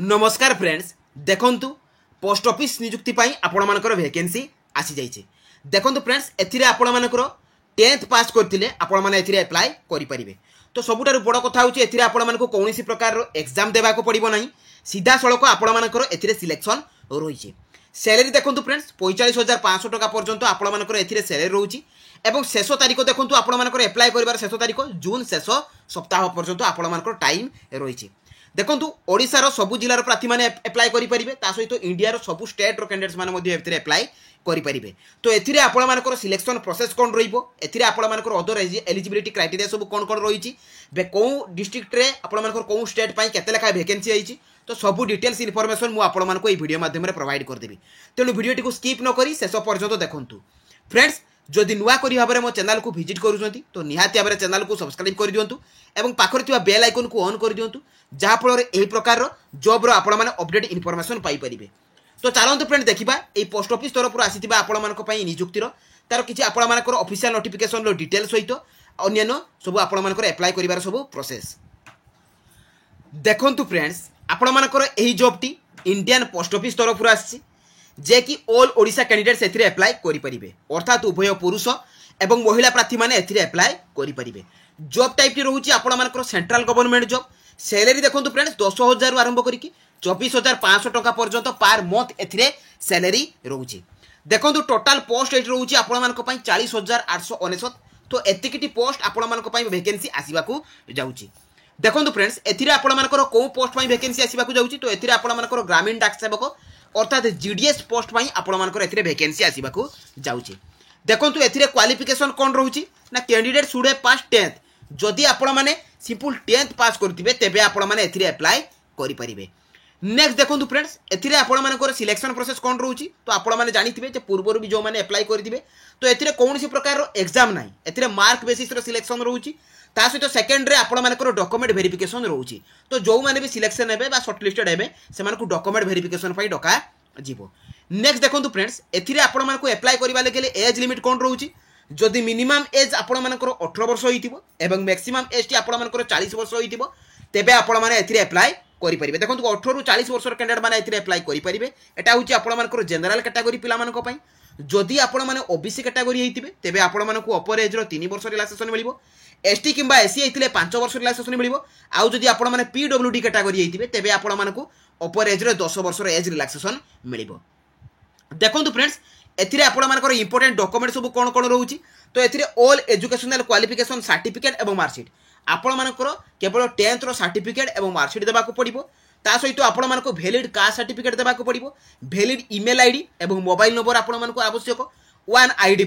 नमस्कार फ्रेंड्स देखंतु post office नियुक्ति पाई आपण मानकर वैकेंसी आसी जाइए। देखंतु फ्रेंड्स एथिरे आपण मानकर 10th पास करथिले आपण माने एथिरे अप्लाई करि परिबे। तो सबुठारु बड़ कथा होची एथिरे आपण मानको कोनोसी प्रकार रो एग्जाम देबा को पड़िबो नाही, सीधा सड़क आपण मानकर एथिरे सिलेक्शन रहिछि। सैलरी देखंतु फ्रेंड्स 45,500 टका पर्यंत आपण मानकर एथिरे सैलरी रहुछि एवं शेष तारीख देखंतु आपण मानकर अप्लाई करिवार शेष तारीख जून शेष सप्ताह पर्यंत आपण मानकर टाइम रहिछि। देखंतु ओडिसा रो सबु जिल्लार प्रार्थी माने अप्लाई करि परिबे, ता सहित इंडिया रो सबु स्टेट रो कैंडिडेट्स माने मध्ये एथिरे अप्लाई करि परिबे। तो एथिरे आपण मानकर सिलेक्शन प्रोसेस कोन रहिबो, एथिरे आपण मानकर अदर एलिजिबिलिटी क्राइटेरिया सब कोन रहिछि, बे को डिस्ट्रिक्ट रे आपण मानकर को स्टेट पई केते लेखा वैकेंसी आइछि, तो सबु डिटेल्स इन्फॉर्मेशन मु आपण मानको ए वीडियो माध्यम रे प्रोवाइड कर देबी। तेनु वीडियो को स्किप न करी शेष पर्यंत देखंतु। फ्रेंड्स जदि नुआ करी भाबरे मो चैनल को विजिट करूछंती तो निहाती भाबरे चैनल को सब्सक्राइब कर दियंतु एवं पाखरे थिबा बेल आइकन को ऑन कर दियंतु, जहा फल एही प्रकार रो जॉब रो आपण माने अपडेट इन्फॉर्मेशन पाई परिबे। तो चलंतु फ्रेंड देखिबा एई पोस्ट ऑफिस तरफ रु आसीथिबा आपण मानको पई नियुक्ति रो तार किछि आपण मानकर ऑफिशियल नोटिफिकेशन रो डिटेल सहित अन्यान्य सब आपण मानकर अप्लाई करिवार सब प्रोसेस देखंतु। फ्रेंड्स आपण मानकर एही job T Indian post office तरफ रु आसी जे कि ऑल ओडिशा कैंडिडेट्स एथिरे अप्लाई करि परिबे, अर्थात उभय पुरुष एवं महिला प्रार्थी माने एथिरे अप्लाई करि परिबे। जॉब टाइप टी रहउची आपण मानकर सेंट्रल गवर्नमेंट जॉब। सैलरी देखंतु फ्रेंड्स 10,000 आरंभ करिकि 24,500 टका पर्यंत पर मंथ एथिरे सैलरी रहउची। देखंतु टोटल पोस्ट एठी रहउची आपण मानक पई 40,899। तो एतिकिटी पोस्ट आपण मानक पई वैकेंसी आसीबाकू जाउची। देखंतु फ्रेंड्स एथिरे आपण मानकर को पोस्ट पई वैकेंसी आसीबाकू जाउची, तो एथिरे आपण मानकर ग्रामीण डाक सेवक अर्थात जीडीएस पोस्ट पई आपण मानकर एथिरे वैकेंसी आसीबाकू जाउची। देखंतु एथिरे क्वालिफिकेशन कोन रहउची ना candidate should have pass 10th। जदि आपण माने सिंपल 10th पास करथिबे तेबे आपण माने एथिरे अप्लाई करि परिबे। नेक्स्ट देखंतु फ्रेंड्स एथिरे आपण मानकर सिलेक्शन प्रोसेस कोन रहउची, तो आपण माने जानिथिबे जे पूर्वरु भी जो माने अप्लाई करथिबे तो एथिरे कोनोसी प्रकार रो एग्जाम नाही, एथिरे मार्क बेसिस रो सिलेक्शन रहउची। ता सहित सेकेंड रे आपण मानकर डॉक्यूमेंट वेरिफिकेशन रहउची। तो जो माने भी सिलेक्शन हेबे बा शॉर्टलिस्टेड हेबे से मानकु डॉक्यूमेंट वेरिफिकेशन पई डका जीवो। नेक्स्ट देखंतु फ्रेंड्स एथिरे आपण मानकु अप्लाई करिबा लेके एज लिमिट कोन रहउची, जदि मिनिमम एज आपण मानकर 18 वर्ष होइतिबो एवं मैक्सिमम एज टी आपण मानकर 40 वर्ष होइतिबो तेबे आपण माने एथिरे अप्लाई करि परिबे। देखंतु 18 रु 40 वर्ष कैंडिडेट माने एथिरे अप्लाई करि परिबे। एटा होची आपण मानकर जनरल कैटेगरी पिला मानको पई। जदि आपण माने ओबीसी कैटेगरी हेइतिबे तेबे आपण मानकु अपर एज रो 3 वर्ष रिलैक्सेशन मिलिबो। एसटी किंबा एससी हेइतिले 5 वर्ष रिलैक्सेशन मिलिबो। आउ जदि आपण माने पीडब्ल्यूडी कैटेगरी हेइतिबे तेबे आपण मानकु अपर एज रो 10 वर्ष रो एज रिलैक्सेशन मिलिबो। देखंतु फ्रेंड्स एथिरे आपण मानकर इंपोर्टेंट डॉक्यूमेंट सब कोन कोन रहउची, तो एथिरे ऑल एजुकेशनल क्वालिफिकेशन सर्टिफिकेट एवं मार्कशीट आपण मानकर केवल 10th रो सर्टिफिकेट एवं मार्कशीट देबा को पड़िबो। ता सहित आपण मानको वैलिड कास्ट सर्टिफिकेट देबा को पड़िबो, वैलिड ईमेल आईडी एवं मोबाइल नंबर आपण मानको आवश्यक। वन आईडी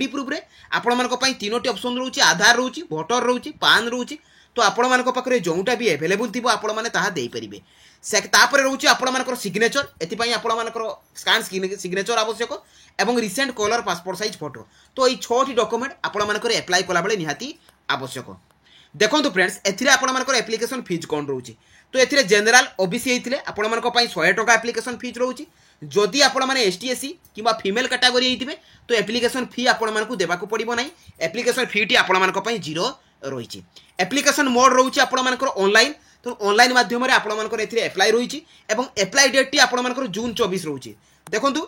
प्रूफ रे आपण मानको पई तीनोटी ऑप्शन रहउची, आधार रहउची, वोटर रहउची, पान रहउची। तो आपण मानको पाखरे जोंटा भी अवेलेबल थिबो आपण माने ताहा देई परिबे। से तापर रहउची आपण मानकर सिग्नेचर, एथि पई आपण मानकर स्कैन सिग्नेचर आवश्यक एवं recent colour passport size photo. तो एई 6टी डॉक्यूमेंट आपण मानकर अप्लाई कला बेले निहाती आवश्यक। देखंतु फ्रेंड्स एथिरे आपण मानकर एप्लिकेशन फीस कोन रहउची, तो एथिरे जनरल ओबीसी हेइतिले आपण मानक पई 100 टका एप्लिकेशन फीस रहउची। जदि आपण माने एसटी एससी किबा फीमेल कैटेगरी हेइतिबे तो एप्लिकेशन फी आपण मानकु देबाकू पड़िबो नाही। एप्लिकेशन फी टी आपण मानक पई 0 रहिची। एप्लिकेशन मोड रहउची आपण मानकर ऑनलाइन, तो ऑनलाइन माध्यम रे आपण मानकर एथिरे अप्लाई रहिची एवं अप्लाई डेट टी आपण मानकर जून 24 रहउची। देखंतु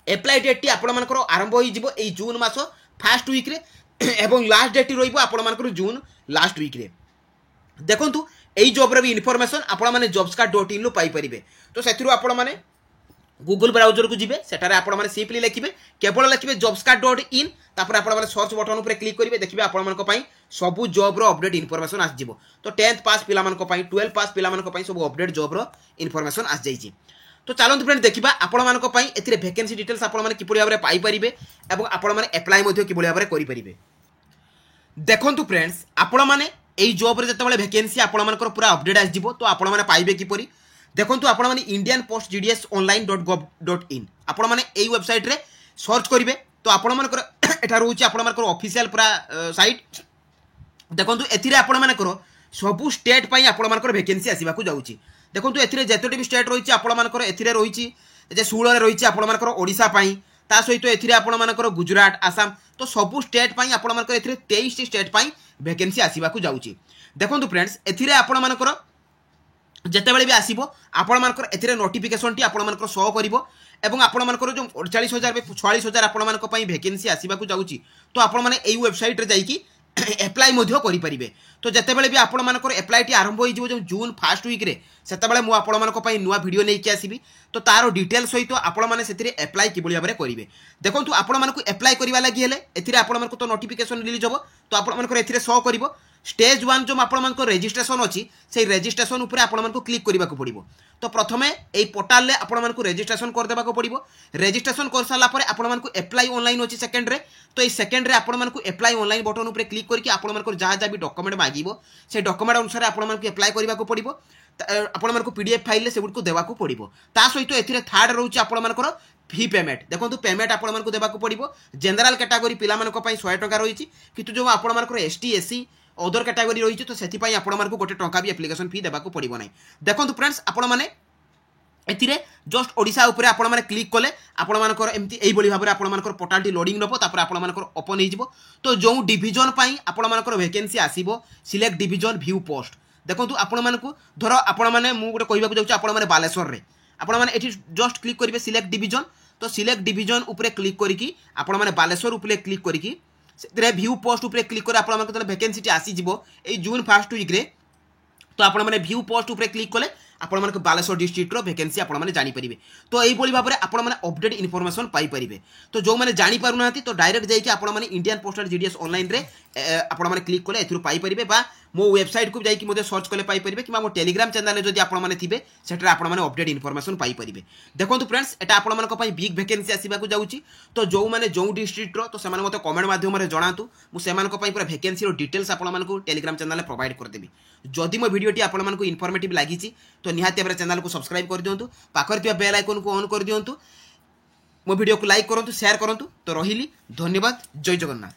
अप्लाई डेट टी आपण मानकर आरंभ होई जिवो एई जून मास फर्स्ट वीक रे एवं लास्ट डेट टी रहिबो आपण मानकर जून लास्ट वीक रे। देखंतु एई जॉब रे भी इन्फॉर्मेशन आपण माने jobscard.in लो पाई परिबे। तो सेथिरु आपण माने गूगल ब्राउजर को जिबे, सेटारे आपण माने सिंपली लिखिबे, केवल लिखिबे jobscard.in, तापर आपण माने सर्च बटन ऊपर क्लिक करिवे, देखिबे आपण मानक पई सबु जॉब रो अपडेट इन्फॉर्मेशन आस जिवो। तो 10th पास पिला मानक पई 12 पास पिला मानक पई सब अपडेट जॉब रो इन्फॉर्मेशन आस जाईची। तो चलंतु फ्रेंड देखिबा आपण मानक पई एथिरे वैकेंसी डिटेल्स आपण माने किपरि भाबरे पाई परिबे एवं आपण माने अप्लाई मध्ये किपरि भाबरे करि परिबे। देखंतु फ्रेंड्स आपण माने एई जॉब रे जतबेले वैकेंसी आपण मानकर पूरा अपडेट आस जिवो, तो आपण माने पाइबे किपरि। देखंतु आपण माने इंडियन पोस्ट जीडीएस online.gov.in आपण माने एई वेबसाइट रे सर्च करिवे, तो आपण मानकर एठा रहउची आपण मानकर ऑफिशियल पूरा साइट। देखंतु एथिरे आपण मानकर सबु स्टेट पई आपण मानकर वैकेंसी आसीबाकू जाउची। देखंतु एथिरे जेतोटी भी स्टेट रहिची आपण मानकर एथिरे रहिची जे 16 रे रहिची आपण मानकर ओडिसा पई, ता सहित एथिरे आपण मानकर गुजरात, आसाम, तो सबु स्टेट पई आपण मानकर एथिरे 23 स्टेट पई वैकेंसी आसीबाकू जाउची। देखंतु फ्रेंड्स एथिरे आपण मानकर ଯେତେବେଳେ ବି ଆସିବ ଆପଣମାନଙ୍କର ଏଥିରେ ନୋଟିଫିକେସନଟି ଆପଣମାନଙ୍କର ଶୋ କରିବ ଏବଂ ଆପଣମାନଙ୍କର ଯେଉଁ 48,000 46,000 ଆପଣମାନଙ୍କ ପାଇଁ ଭେକେନ୍ସି ଆସିବାକୁ ଯାଉଛି ତ ଆପଣମାନେ ଏଇ ୱେବସାଇଟ୍ରେ ଯାଇକି এপ্লাই মধ্যে করিপারিবে। তো যেতবে বি আপনার এপ্লাইটি আরম্ভ হয়ে যাব যে জুন ফার্স্ট উইক্রে সেতবে মু আপনার নূয়া ভিডিও নেইকি আসবি। তো তার ডিটেল সহিত আপনার সে এপ্লাই কিভাবে ভাবে করবে দেখুন আপনার এপ্লাই করা লাগি হলে এর আপনার তো নোটিফিকেসন রিলিজ হব। তো আপনার এর শো করব স্টেজ 1 जो আপনার রেজিস্ট্রেসন অছি সেই রেজিস্ট্রেসন উপরে আপনার ক্লিক করা পড়ব। তো প্রথমে এই পোর্টাল আপনার রেজিস্ট্রেসন করদেবা পড়ব। রেজিস্ট্রেসন করে সারা পরে আপনার এপ্লাই অনলাইন অছি সেকেন্ডরে। তো এই সেকেন্ডরে আপনার এপ্লাই অনলাইন বটন উপরে ক্লিক করি আপনার যা যা বি ডকুমেন্ট মাগিব সেই ডকুমেন্ট অনুসারে আপনার এপ্লাই করা পড়ব। আপনার পিডিএফ ফাইল সেগুড়ি দেওয়া পড়ব। তা সহিত এর থার্ড রয়েছে আপনার ফি পেমেন্ট। দেখুন পেমেন্ট আপনার দেওয়া পড়ব। জেনারেল ক্যাটাগোরি পিলা 100 টাকা রয়েছে কিন্তু যে আপনার এসটি এসসি অদর ক্যাটাগোরি রয়েছে তো সেপাই আপনার গোটে টঙ্কা বি আপ্লিকেসন ফি দেওয়া পড়ব না। দেখুন ফ্রেন্ডস আপনার এতে জস্ট ওড়িশা উপরে আপনার ক্লিক কলে আপনার এমতি এইভাবে ভাবে আপনার পোর্টালটি লোডিং নেব তারপরে আপনার ওপন হয়ে যাব। তো যে ডিভিজন পাই আপনার ভ্যাকেন্সি আসব সিলেক্ট ডিভিজন ভিউ পোস্ট দেখুন আপনার ধর আপনার গোটে কহবাকে যাচ্ছি আপনার বালেশ্বরের আপনার এটি জস্ট ক্লিক করবে সিলেক্ট ডিভিজন। তো সিলেক্ট ডিভিজন উপরে ক্লিক করি আপনার বালেশ্বর উপরে ক্লিক করি से ভিউ পোস্ট উপরে ক্লিক করে আপনার যেন ভ্যাকেন্সিটি আসিযোগ এই জুন ফার্স্ট উইক্রে। তো আপনার ভিউ পোস্ট উপরে ক্লিক কলে আপনার বালেশ্বর ডিস্ট্রিক্টর ভ্যাকেন্সি আপনার জাঁপারে। তো এইভাবে ভাবে আপনার অপডেট ইনফরমেশন পাইপারে। তো যে জাঁপার না তো ডাইরেক্ট যাই আপনার ইন্ডিয়ান পোস্টাল জিডিএস অনলাইনে আপনার ক্লিক কলে এর পাইপারে বা মো ওয়েবসাইট को যাই সর্চ কলে পাইপারে কিংবা মো টেলিগ্রাম চ্যানেল যদি আপনার থাকবে সেটা আপনার অপডেট ইনফরমেশন পাইপারে। দেখুন ফ্রেন্ডস এটা আপনার বিগ ভ্যাকেন্সি আসবাক যাচ্ছি। তো যে ডিস্ট্রিক্টর তো সে মতো কমেন্ট মাধ্যমে জনাতু মুঝে পুরা ভ্যাকেন্সির ডিটেल्स আপনার টেলিগ্রাম চ্যানেল প্রোভাইড করেদেবি। যদি মো ভিডিওটি আপনার ইনফর্मेटिव लगी तो निहाती भाव चैनल को सब्सक्राइब कर दिंतु पाखर बेल आइकन को ऑन कर दिंतु मो वीडियो को लाइक करूँ शेयर करूँ। तो रही धन्यवाद जय जगन्नाथ।